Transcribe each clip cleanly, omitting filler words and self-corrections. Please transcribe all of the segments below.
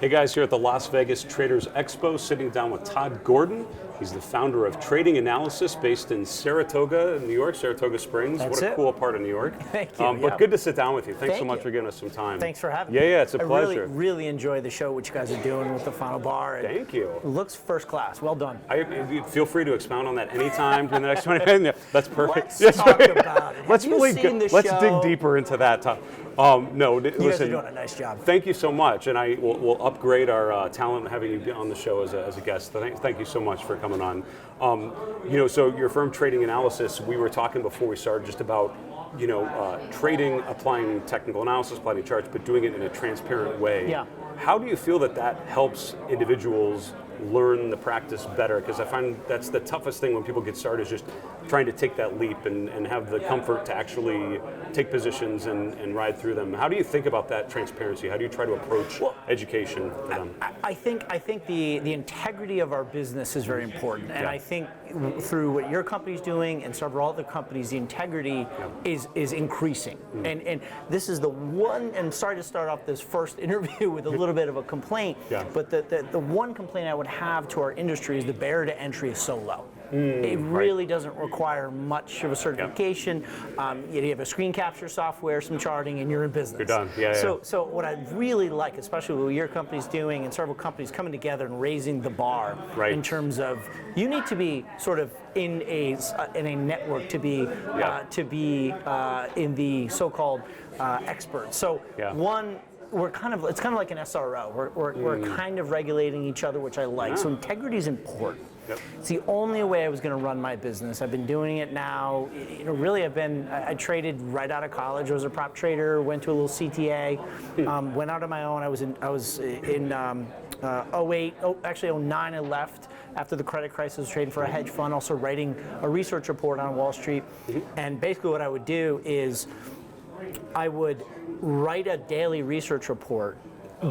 Hey guys, here at the Las Vegas Traders Expo, sitting down with Todd Gordon. He's the founder of Trading Analysis based in Saratoga, New York, Saratoga Springs. That's what a cool part of New York. Thank you. But good to sit down with you. Thanks so Thank much you. for giving us some time. Thanks for having me. Yeah, it's a pleasure. I really enjoy the show, what you guys are doing with the Final Bar. Thank you. It looks first class. Well done. Feel free to expound on that anytime during the next one. Yeah, that's perfect. Let's talk about it. Let's Let's dig deeper into that. You listen, guys are doing a nice job. Thank you so much, and we'll upgrade our talent having you on the show as a guest. Thank you so much for coming on. So your firm Trading Analysis, we were talking before we started just about trading, applying technical analysis, applying charts, but doing it in a transparent way. Yeah. How do you feel that helps individuals learn the practice better? Because I find that's the toughest thing when people get started, is just trying to take that leap and have the comfort to actually take positions and ride through them. How do you think about that transparency? How do you try to approach education for them? I think the integrity of our business is very important, and I think through what your company's doing and several other companies, the integrity is increasing. And this is the one, and sorry to start off this first interview with a little bit of a complaint, but the one complaint I would have to our industry is the barrier to entry is so low. It really doesn't require much of a certification. You have a screen capture software, some charting, and you're in business. You're done. So what I really like, especially what your company's doing and several companies coming together and raising the bar in terms of you need to be sort of in a network to be in the so-called experts. So one. It's kind of like an SRO. We're kind of regulating each other, which I like. So integrity is important. It's the only way I was going to run my business. I've been doing it now. Really, I traded right out of college. I was a prop trader. Went to a little CTA. Went out on my own. I was in 08. Actually 09. I left after the credit crisis. Trading for a hedge fund. Also writing a research report on Wall Street. And basically, what I would do is I would write a daily research report,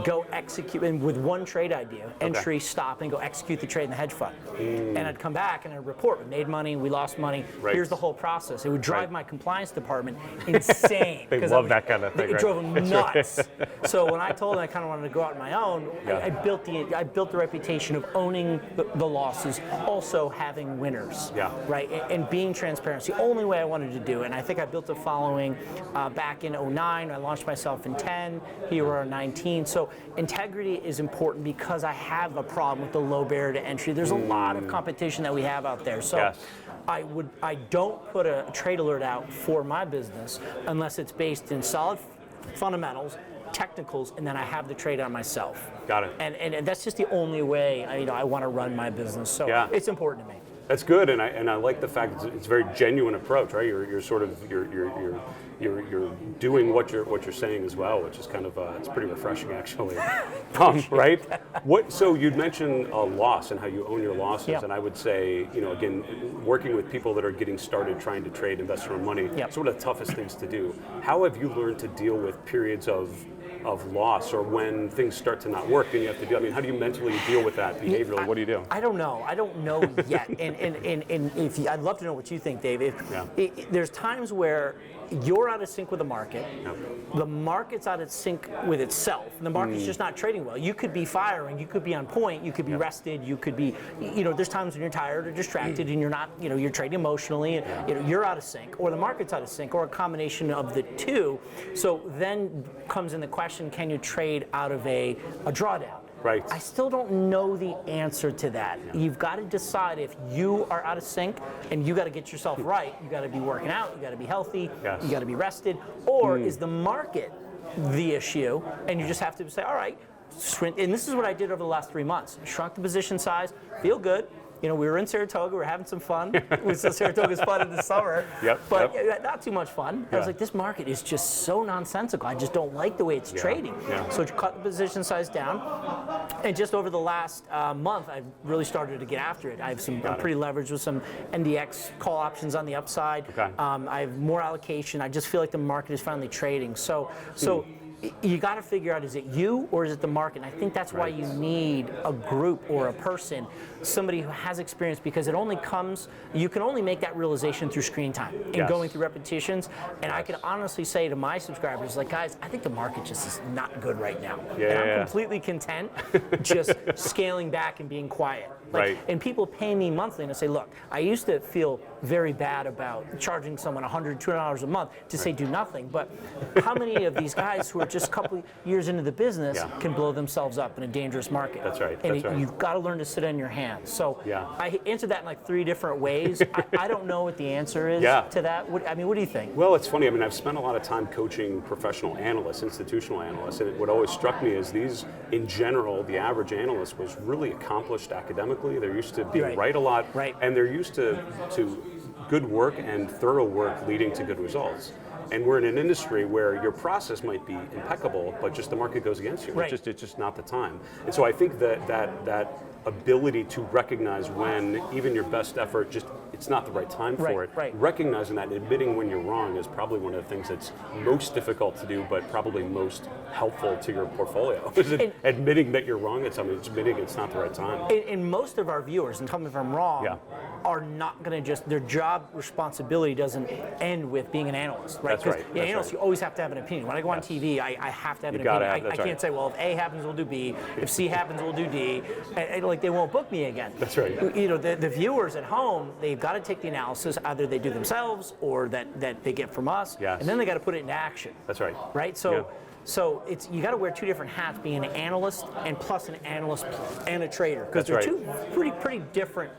go execute, and with one trade idea, entry, stop, and go execute the trade in the hedge fund. And I'd come back and I'd report, we made money, we lost money, here's the whole process. It would drive my compliance department insane. They love that kind of thing. It drove them nuts. So when I told them I kind of wanted to go out on my own, I built the reputation of owning the losses, also having winners, right, and being transparent. It's the only way I wanted to do it. And I think I built a following back in 09. I launched myself in 10. Here we are in 19. So integrity is important because I have a problem with the low barrier to entry. There's a lot of competition that we have out there. So I don't put a trade alert out for my business unless it's based in solid fundamentals, technicals, and then I have the trade on myself. Got it. And that's just the only way I want to run my business. So it's important to me. That's good, and I like the fact that it's a very genuine approach, right? You're sort of you're doing what you're saying as well, which is kind of it's pretty refreshing actually, right? So you'd mentioned a loss and how you own your losses, and I would say again, working with people that are getting started trying to trade, invest their own money, it's one of the toughest things to do. How have you learned to deal with periods of loss or when things start to not work and you have to do? I mean, how do you mentally deal with that behaviorally? What do you do? I don't know yet. and I'd love to know what you think, Dave. There's times where you're out of sync with the market. The market's out of sync with itself. The market's just not trading well. You could be firing. You could be on point. You could be rested. You could be, there's times when you're tired or distracted and you're not, you're trading emotionally and you're out of sync, or the market's out of sync, or a combination of the two. So then comes in the question, can you trade out of a drawdown? Right. I still don't know the answer to that. You've got to decide if you are out of sync and you got to get yourself right. You got to be working out. You got to be healthy. You got to be rested. Or is the market the issue? And you just have to say, all right, and this is what I did over the last 3 months. Shrunk the position size. Feel good. We were in Saratoga, we were having some fun. Saratoga's fun in the summer, but not too much fun. I was like, this market is just so nonsensical. I just don't like the way it's trading. So cut the position size down. And just over the last month, I've really started to get after it. I have some pretty leverage with some NDX call options on the upside. I have more allocation. I just feel like the market is finally trading. So you got to figure out, is it you or is it the market? And I think that's why you need a group or a person, somebody who has experience, because you can only make that realization through screen time and going through repetitions. And I can honestly say to my subscribers, like, guys, I think the market just is not good right now. And I'm completely content just scaling back and being quiet. And people pay me monthly and I say, look, I used to feel very bad about charging someone $100, $200 a month to say do nothing. But how many of these guys who are just a couple years into the business can blow themselves up in a dangerous market? That's right. And you've got to learn to sit on your hands. So I answered that in like 3 different ways. I don't know what the answer is to that. What do you think? Well, it's funny. I mean, I've spent a lot of time coaching professional analysts, institutional analysts, and what always struck me is these, in general, the average analyst was really accomplished academically. They're used to being right a lot, and they're used to good work and thorough work leading to good results. And we're in an industry where your process might be impeccable, but just the market goes against you. It's just not the time. And so I think that ability to recognize when even your best effort it's not the right time for it. Recognizing that and admitting when you're wrong is probably one of the things that's most difficult to do, but probably most helpful to your portfolio. Admitting that you're wrong at something, admitting it's not the right time. And most of our viewers, and tell me if I'm wrong, are not going to their job responsibility doesn't end with being an analyst, right? That's right. Because analysts, you always have to have an opinion. When I go on TV, I have to have an opinion. I can't say, well, if A happens, we'll do B. If C happens, we'll do D. And like, they won't book me again. That's right. The viewers at home, they've got to take the analysis, either they do themselves or that they get from us, and then they got to put it into action. That's right. Right? So you got to wear 2 different hats, being an analyst and plus an analyst and a trader, because they're 2 pretty different.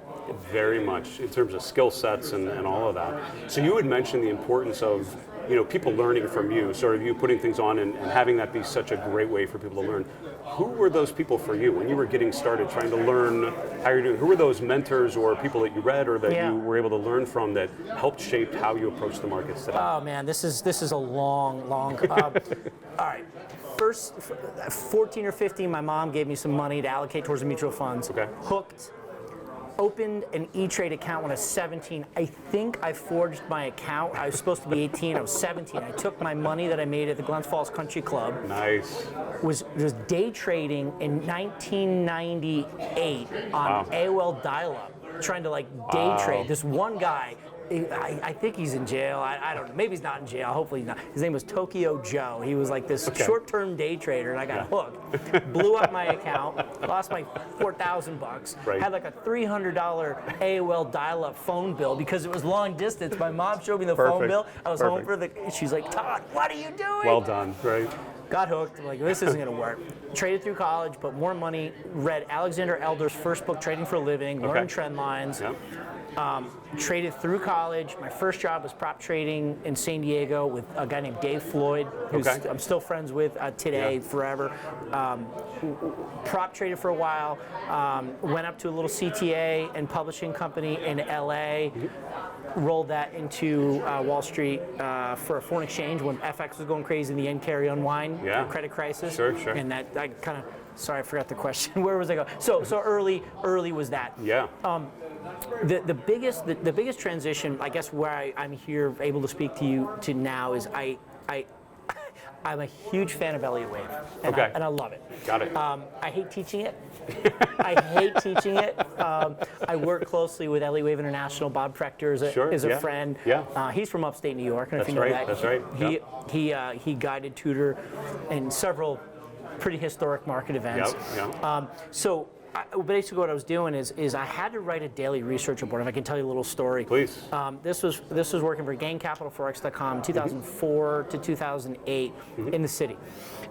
Very much in terms of skill sets and all of that. So you had mentioned the importance of people learning from you, sort of you putting things on and having that be such a great way for people to learn. Who were those people for you when you were getting started trying to learn how you're doing? Who were those mentors or people that you read or that you were able to learn from that helped shape how you approach the markets today? Oh man, this is a long. All right. First, 14 or 15, my mom gave me some money to allocate towards the mutual funds. Hooked. Opened an E-Trade account when I was 17. I think I forged my account. I was supposed to be 18. I was 17. I took my money that I made at the Glens Falls Country Club. Nice. Was day trading in 1998 on AOL dial-up, trying to day trade. This one guy, I think he's in jail. I don't know. Maybe he's not in jail. Hopefully he's not. His name was Tokyo Joe. He was like this short-term day trader, and I got hooked. Blew up my account. Lost my $4,000. Had like a $300 AOL dial-up phone bill because it was long distance. My mom showed me the phone bill. I was home for she's like, Todd, what are you doing? Well done. Right. Got hooked. I'm like, this isn't going to work. Traded through college, put more money. Read Alexander Elder's first book, Trading for a Living. Learned trend lines. Traded through college. My first job was prop trading in San Diego with a guy named Dave Floyd, who I'm still friends with today, forever. Prop traded for a while. Went up to a little CTA and publishing company in LA. Rolled that into Wall Street for a foreign exchange when FX was going crazy in the yen carry unwind, credit crisis. Sure. And that I kind of, sorry, I forgot the question. Where was I going? So early was that. The biggest transition, I guess, where I'm here able to speak to you to now is I'm a huge fan of Elliott Wave, and I love it. Got it. I hate teaching it. I work closely with Elliott Wave International. Bob Prechter is a friend. He's from upstate New York. And if you know that. That's right. He guided, tutor in several pretty historic market events. So basically what I was doing is I had to write a daily research report. If I can tell you a little story. Please. This was working for GainCapitalForex.com 2004 to 2008 in the city.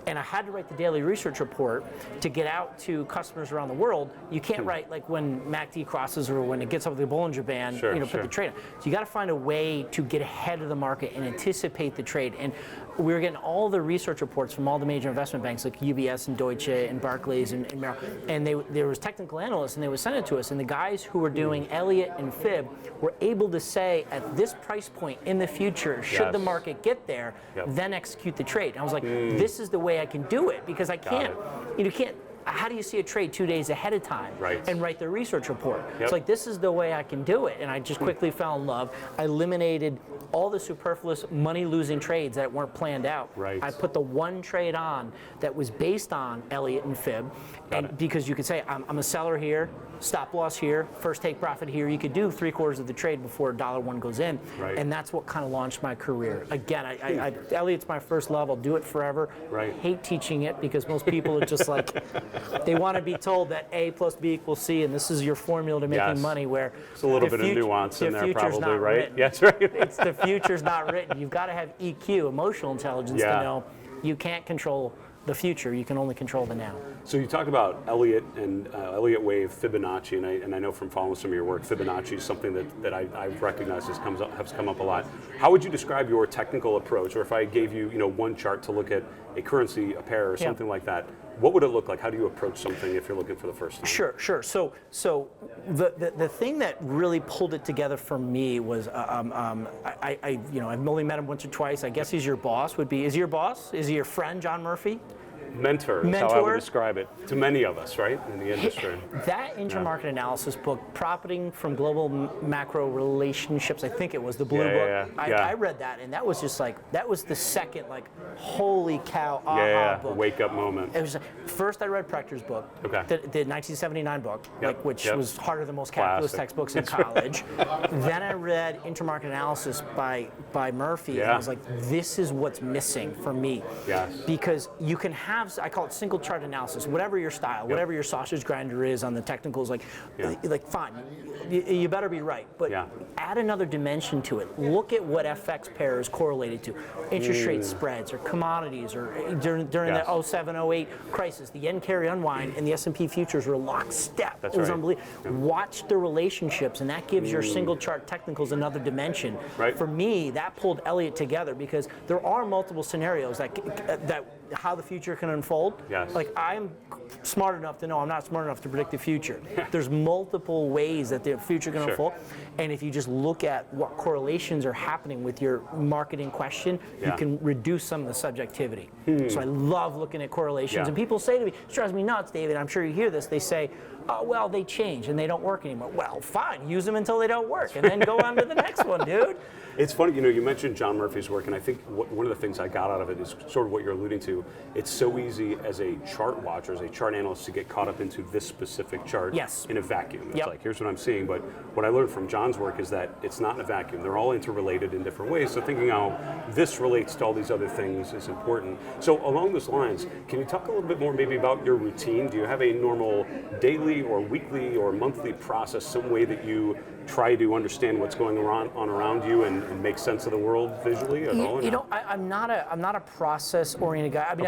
And I had to write the daily research report to get out to customers around the world. You can't write like when MACD crosses or when it gets up to the Bollinger Band, put the trade on. So you got to find a way to get ahead of the market and anticipate the trade. And we were getting all the research reports from all the major investment banks like UBS and Deutsche and Barclays and Merrill. And there was technical analysts and they would send it to us. And the guys who were doing Elliott and Fib were able to say at this price point in the future, should the market get there, then execute the trade. And I was like, this is the way I can do it because I can't, how do you see a trade 2 days ahead of time and write the research report? Yep. It's like, this is the way I can do it. And I just quickly fell in love. I eliminated all the superfluous money-losing trades that weren't planned out. I put the one trade on that was based on Elliott and Fib, and because you could say, I'm a seller here, stop loss here, first take profit here. You could do 3/4 of the trade before $1 goes in, and that's what kind of launched my career. Again, Elliott's my first love. I'll do it forever. I hate teaching it because most people are just like, they want to be told that A plus B equals C, and this is your formula to making money. Where it's a little bit of nuance in there, probably, right? Yes, right. It's the future's not written. You've got to have EQ, emotional intelligence, to know you can't control the future. You can only control the now. So you talked about Elliott and Elliott Wave, Fibonacci, and I know from following some of your work, Fibonacci is something that I've recognized has come up a lot. How would you describe your technical approach, or if I gave you one chart to look at a currency, a pair, or something like that? What would it look like? How do you approach something if you're looking for the first time? Sure. So the thing that really pulled it together for me was I've only met him once or twice. I guess he's your boss. Is he your boss? Is he your friend, John Murphy? Mentor is how I would describe it to many of us, right, in the industry. That Intermarket analysis book, Profiting from Global Macro Relationships, I think it was the blue book. I read that, and that was just like, that was the second, holy cow, book. Wake up moment. It was first I read Prechter's book, the 1979 book, which was harder than most calculus textbooks in college. Then I read Intermarket Analysis by Murphy, and I was like, this is what's missing for me. Because you can have, I call it single chart analysis, whatever your style, whatever your sausage grinder is on the technicals, fine, you better be right, but add another dimension to it. Look at what FX pair is correlated to. Interest rate spreads or commodities, or during the 07, 08 crisis, the yen carry unwind and the S&P futures were lockstep. It was unbelievable. Watch the relationships, and that gives your single chart technicals another dimension. For me, that pulled Elliott together because there are multiple scenarios that how the future can unfold. Like, I'm smart enough to know I'm not smart enough to predict the future. There's multiple ways that the future can unfold, and if you just look at what correlations are happening with your market in question, you can reduce some of the subjectivity. So I love looking at correlations, and people say to me, it drives me nuts, David, I'm sure you hear this, they say, oh, well, they change and they don't work anymore. Well, fine, use them until they don't work, and then go on to the next one, dude. It's funny, you mentioned John Murphy's work, and I think one of the things I got out of it is sort of what you're alluding to. It's so easy as a chart watcher, as a chart analyst, to get caught up into this specific chart in a vacuum. It's like, here's what I'm seeing, but what I learned from John's work is that it's not in a vacuum. They're all interrelated in different ways, so thinking how this relates to all these other things is important. So along those lines, can you talk a little bit more maybe about your routine? Do you have a normal daily or weekly or monthly process, some way that you try to understand what's going on around you and make sense of the world visually at all? I'm not a process-oriented guy. I mean,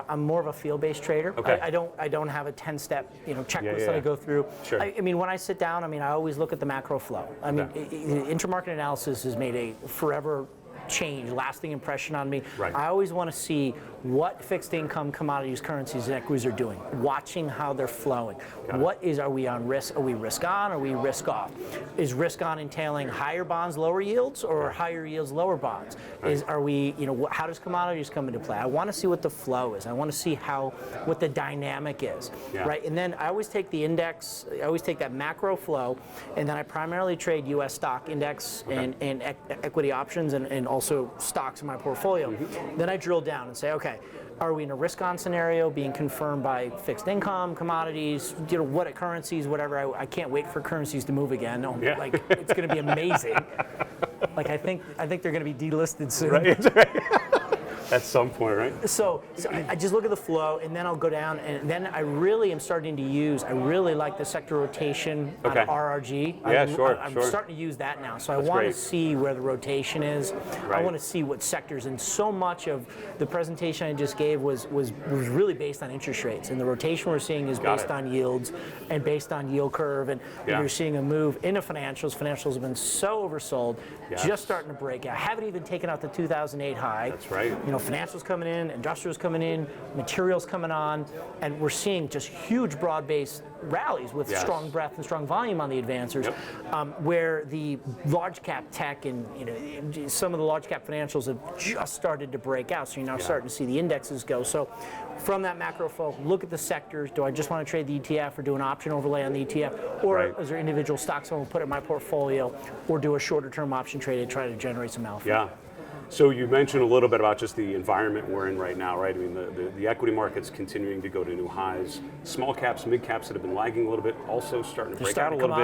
I'm more of a field-based trader. I don't have a 10-step checklist that I go through. I mean, when I sit down, I always look at the macro flow. I mean, intermarket analysis has made a forever change, lasting impression on me. I always want to see what fixed income, commodities, currencies, and equities are doing, watching how they're flowing. Are we on risk? Are we risk on? Or are we risk off? Is risk on entailing higher bonds, lower yields, or higher yields, lower bonds? How does commodities come into play? I want to see what the flow is. I want to see what the dynamic is, right? And then I always take the index, I always take that macro flow, and then I primarily trade U.S. stock index and equity options and also stocks in my portfolio. Then I drill down and say, okay, are we in a risk-on scenario being confirmed by fixed income, commodities, what currencies, whatever? I can't wait for currencies to move again. It's going to be amazing. I think they're going to be delisted soon. At some point, right? So I just look at the flow, and then I'll go down, and then I really am starting to use, I really like the sector rotation on RRG. I'm starting to use that now. So I want to see where the rotation is. I want to see what sectors, and so much of the presentation I just gave was really based on interest rates, and the rotation we're seeing is based on yields and based on yield curve, and you're seeing a move into financials. Financials have been so oversold, just starting to break out. I haven't even taken out the 2008 high. That's right. financials coming in, industrials coming in, materials coming on, and we're seeing just huge broad-based rallies with strong breadth and strong volume on the advancers, where the large cap tech and some of the large cap financials have just started to break out. So you're now starting to see the indexes go. So from that macro flow, look at the sectors. Do I just want to trade the ETF or do an option overlay on the ETF? Or is there individual stocks I want to put in my portfolio or do a shorter term option trade and try to generate some alpha? Yeah. So you mentioned a little bit about just the environment we're in right now, right? I mean, the equity market's continuing to go to new highs. Small caps, mid caps that have been lagging a little bit, also starting to break out a little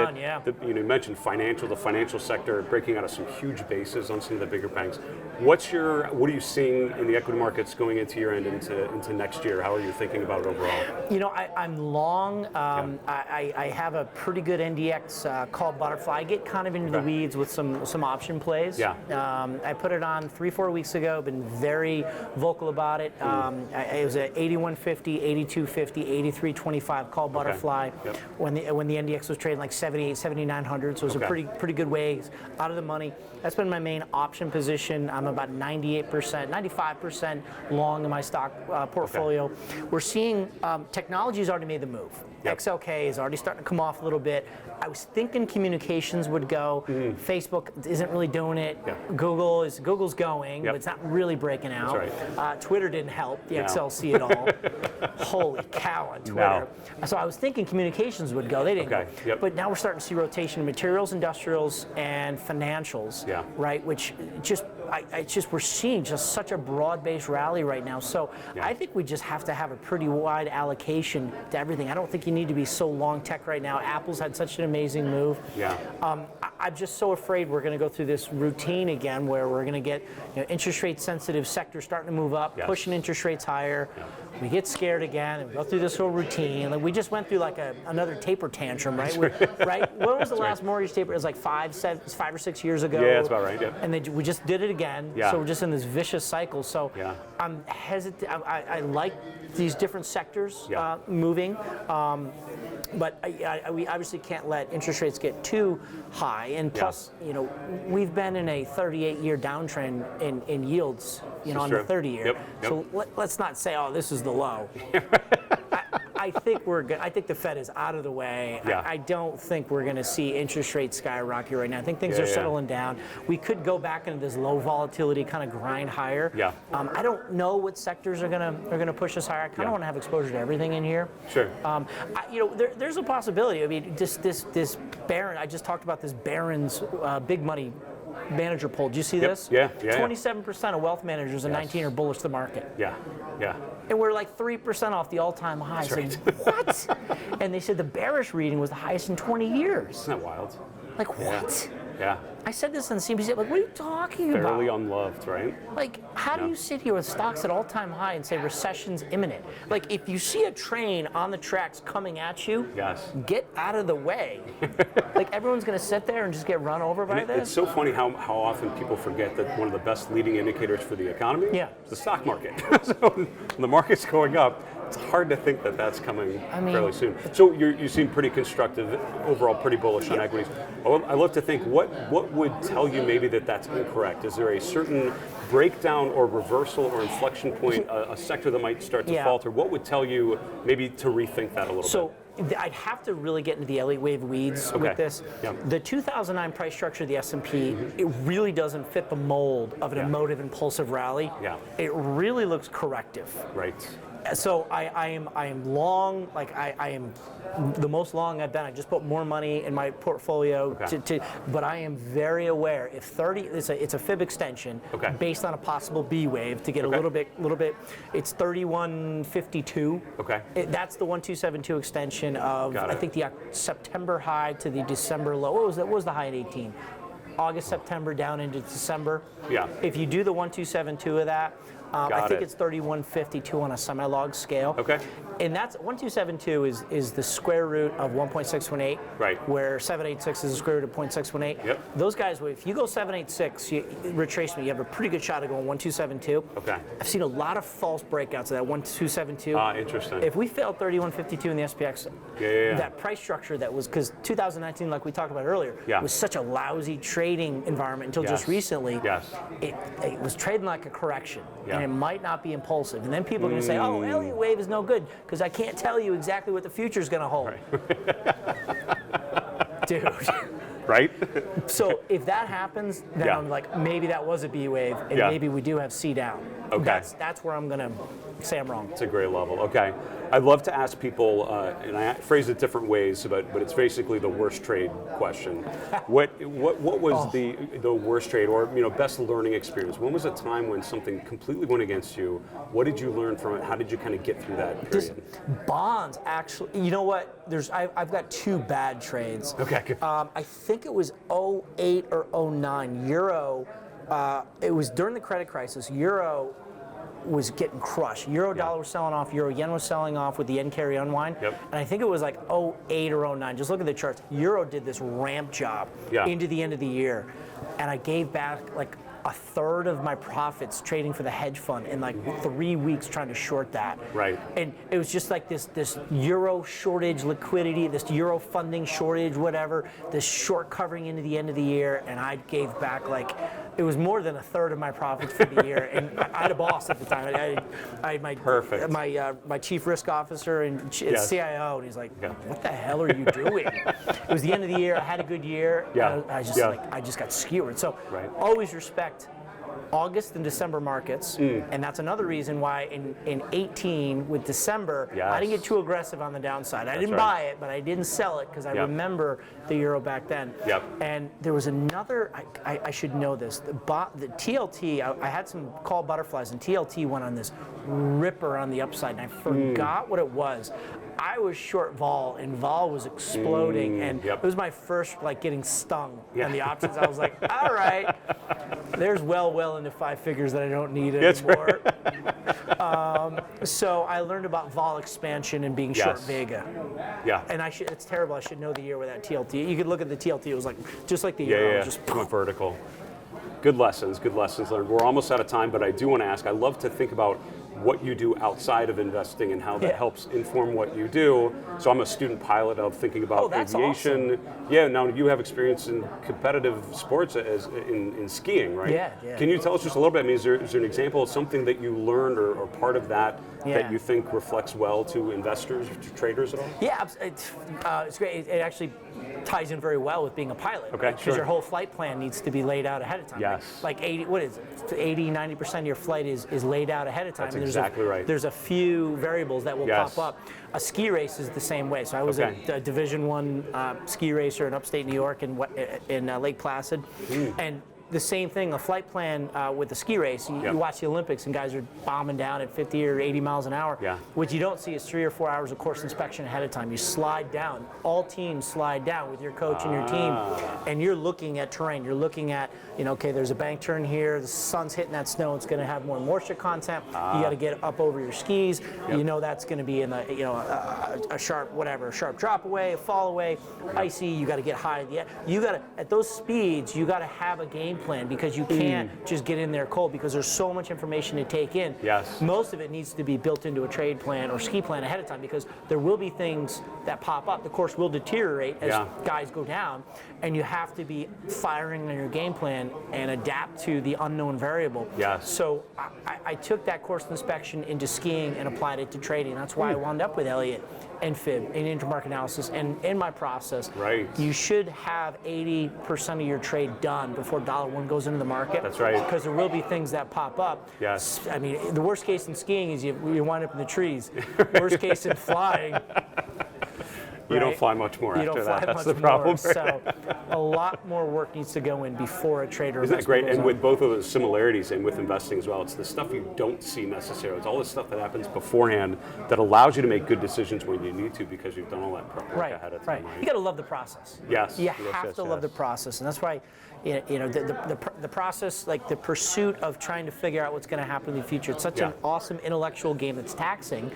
bit. You mentioned the financial sector breaking out of some huge bases on some of the bigger banks. What are you seeing in the equity markets going into year end, into next year? How are you thinking about it overall? I'm long. I have a pretty good NDX called Butterfly. I get kind of into the weeds with some option plays. I put it on 3-4 weeks ago, been very vocal about it. It was at 81.50, 82.50, 83.25 call Butterfly when the NDX was trading like 78, 7,900, so it was a pretty good way out of the money. That's been my main option position. I'm about 98%, 95% long in my stock portfolio. We're seeing technology's already made the move. XLK is already starting to come off a little bit. I was thinking communications would go. Facebook isn't really doing it. Google's going, but it's not really breaking out. Twitter didn't help the XLC at all. Holy cow on Twitter. So I was thinking communications would go. They didn't go. But now we're starting to see rotation in materials, industrials, and financials, right? Which we're seeing just such a broad-based rally right now. So I think we just have to have a pretty wide allocation to everything. I don't think you need to be so long tech right now. Apple's had such an amazing move. I'm just so afraid we're going to go through this routine again where we're going to get interest rate sensitive sectors starting to move up, pushing interest rates higher. We get scared again and we go through this whole routine. Like we just went through like another taper tantrum, right? Right? When was the last mortgage taper? It was like 5 or 6 years ago. Yeah, that's about right. And we just did it again. So we're just in this vicious cycle. So I'm hesitant. I like these different sectors moving. But we obviously can't let interest rates get too high. And plus, we've been in a 38-year downtrend in yields, on the 30-year. So let's not say, oh, this is the low. I think we're good. I think the Fed is out of the way. I don't think we're going to see interest rates skyrocket right now. I think things are settling down. We could go back into this low volatility kind of grind higher. I don't know what sectors are going to push us higher. I kind of want to have exposure to everything in here. There's a possibility. I mean, this Barron. I just talked about this Barron's big money manager poll. Did you see this? 27% of wealth managers in 19 are bullish the market. And we're like 3% off the all-time high. What? And they said the bearish reading was the highest in 20 years. Isn't that wild? Like what? I said this on CNBC. Like, what are you talking about? Fairly unloved, right? Like, how do you sit here with stocks at all-time high and say recession's imminent? Like, if you see a train on the tracks coming at you, get out of the way. Like, everyone's going to sit there and just get run over by this. It's so funny how often people forget that one of the best leading indicators for the economy is the stock market. So when the market's going up, it's hard to think that that's coming fairly soon. So you seem pretty constructive, overall pretty bullish on equities. I love to think, what would tell you maybe that that's incorrect? Is there a certain breakdown or reversal or inflection point, a sector that might start to falter? What would tell you maybe to rethink that a little bit? I'd have to really get into the Elliott Wave weeds with this. The 2009 price structure of the S&P, it really doesn't fit the mold of an emotive, impulsive rally. It really looks corrective. So I am long, like I am the most long I've been. I just put more money in my portfolio but I am very aware if 30, it's a fib extension based on a possible B wave to get a little bit, it's 3152. That's the 1272 extension of I think the September high to the December low. What was the high at 18? August, September down into December. If you do the 1272 of that, I think it's 3152 on a semi-log scale. And that's 1272 is the square root of 1.618, where 786 is the square root of 0.618. Those guys, if you go 786, retracement, you have a pretty good shot of going 1272. I've seen a lot of false breakouts of that 1272. Interesting. If we failed 3152 in the SPX, that price structure that was, because 2019, like we talked about earlier, was such a lousy trading environment until just recently. It was trading like a correction. and it might not be impulsive. And then people are going to say, oh, Elliott Wave is no good because I can't tell you exactly what the future is going to hold. Right. Dude. Right? So if that happens, then I'm like, maybe that was a B wave, and maybe we do have C down. Okay. That's where I'm going to say I'm wrong. It's a great level. Okay. I'd love to ask people, and I phrase it different ways, but it's basically the worst trade question. What was the worst trade, or best learning experience? When was a time when something completely went against you? What did you learn from it? How did you kind of get through that period? Bonds, actually, you know what? I've got 2 bad trades. Okay. Good. I think it was 08 or 09. Euro. It was during the credit crisis. Euro was getting crushed. Euro dollar was selling off, euro yen was selling off with the yen carry unwind. Yep. And I think it was like 08 or 09. Just look at the charts. Euro did this ramp job into the end of the year. And I gave back like a third of my profits trading for the hedge fund in like 3 weeks trying to short that. Right. And it was just like this euro shortage liquidity, this euro funding shortage, whatever, this short covering into the end of the year, and I gave back like, it was more than a third of my profits for the year. And I had a boss at the time. I had my chief risk officer and CIO, and he's like, what the hell are you doing? It was the end of the year. I had a good year. And I just got skewered. So always respect August and December markets, and that's another reason why in 18 with December, I didn't get too aggressive on the downside. I didn't buy it, but I didn't sell it because I remember the euro back then. And there was another, I should know this, the TLT, I had some call butterflies, and TLT went on this ripper on the upside, and I forgot what it was. I was short vol, and vol was exploding, and it was my first like getting stung on the options. I was like, all right, there's well into 5 figures that I don't need anymore. So I learned about vol expansion and being short Vega. And it's terrible. I should know the year with that TLT. You could look at the TLT. It was like just like the euro, just went vertical. Good lessons learned. We're almost out of time, but I do want to ask. I love to think about what you do outside of investing and how that helps inform what you do. So I'm a student pilot of thinking about aviation. Awesome. Now you have experience in competitive sports as in skiing, right? Can you tell us just a little bit? I mean, is there an example of something that you learned or part of that that you think reflects well to investors or to traders at all? Yeah, it's great. It actually ties in very well with being a pilot. Okay, because your whole flight plan needs to be laid out ahead of time. Like 90% of your flight is laid out ahead of time. That's exactly right. There's a few variables that will pop up. A ski race is the same way. So I was a Division I ski racer in upstate New York in Lake Placid, and the same thing, a flight plan with the ski race. You watch the Olympics and guys are bombing down at 50 or 80 miles an hour. What you don't see is 3 or 4 hours of course inspection ahead of time. You slide down. All teams slide down with your coach and your team, and you're looking at terrain. You're looking at, okay, there's a bank turn here. The sun's hitting that snow. It's going to have more moisture content. You got to get up over your skis. You know that's going to be in a sharp drop away, a fall away, icy. You got to get high. You got to, at those speeds, you got to have a game plan, because you can't just get in there cold, because there's so much information to take in. Most of it needs to be built into a trade plan or ski plan ahead of time, because there will be things that pop up. The course will deteriorate as guys go down, and you have to be firing on your game plan and adapt to the unknown variable. So I took that course inspection into skiing and applied it to trading. That's why I wound up with Elliott and Fib and Intermarket analysis, and in my process, you should have 80% of your trade done before $1 goes into the market. That's right. Because there will be things that pop up. I mean, the worst case in skiing is you wind up in the trees. Worst case in flying. You don't fly much more after that. That's the problem. So a lot more work needs to go in before a trader. Isn't that great? And with both of those similarities and with investing as well, it's the stuff you don't see necessarily. It's all the stuff that happens beforehand that allows you to make good decisions when you need to, because you've done all that prep work ahead of time. You got to love the process. You have to love the process, and that's why the process, like the pursuit of trying to figure out what's going to happen in the future. It's such an awesome intellectual game that's taxing,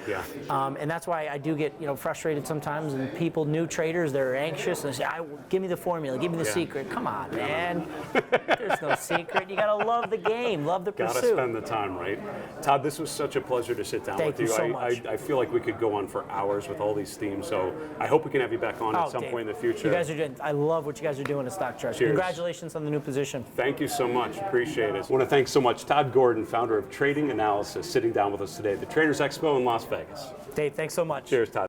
and that's why I do get frustrated sometimes. And people, new traders, they're anxious and they say, "Give me the formula, give me the secret." Come on, man. There's no secret. You got to love the game, love the pursuit. Got to spend the time, right? Todd, this was such a pleasure to sit down with you. Thank you so much. I feel like we could go on for hours with all these themes, so I hope we can have you back on at some point in the future. You guys are doing. I love what you guys are doing at Stock Charts. Congratulations on the new position. Thank you so much. Appreciate it. I want to thank so much Todd Gordon, founder of Trading Analysis, sitting down with us today at the Traders Expo in Las Vegas. Dave, thanks so much. Cheers, Todd.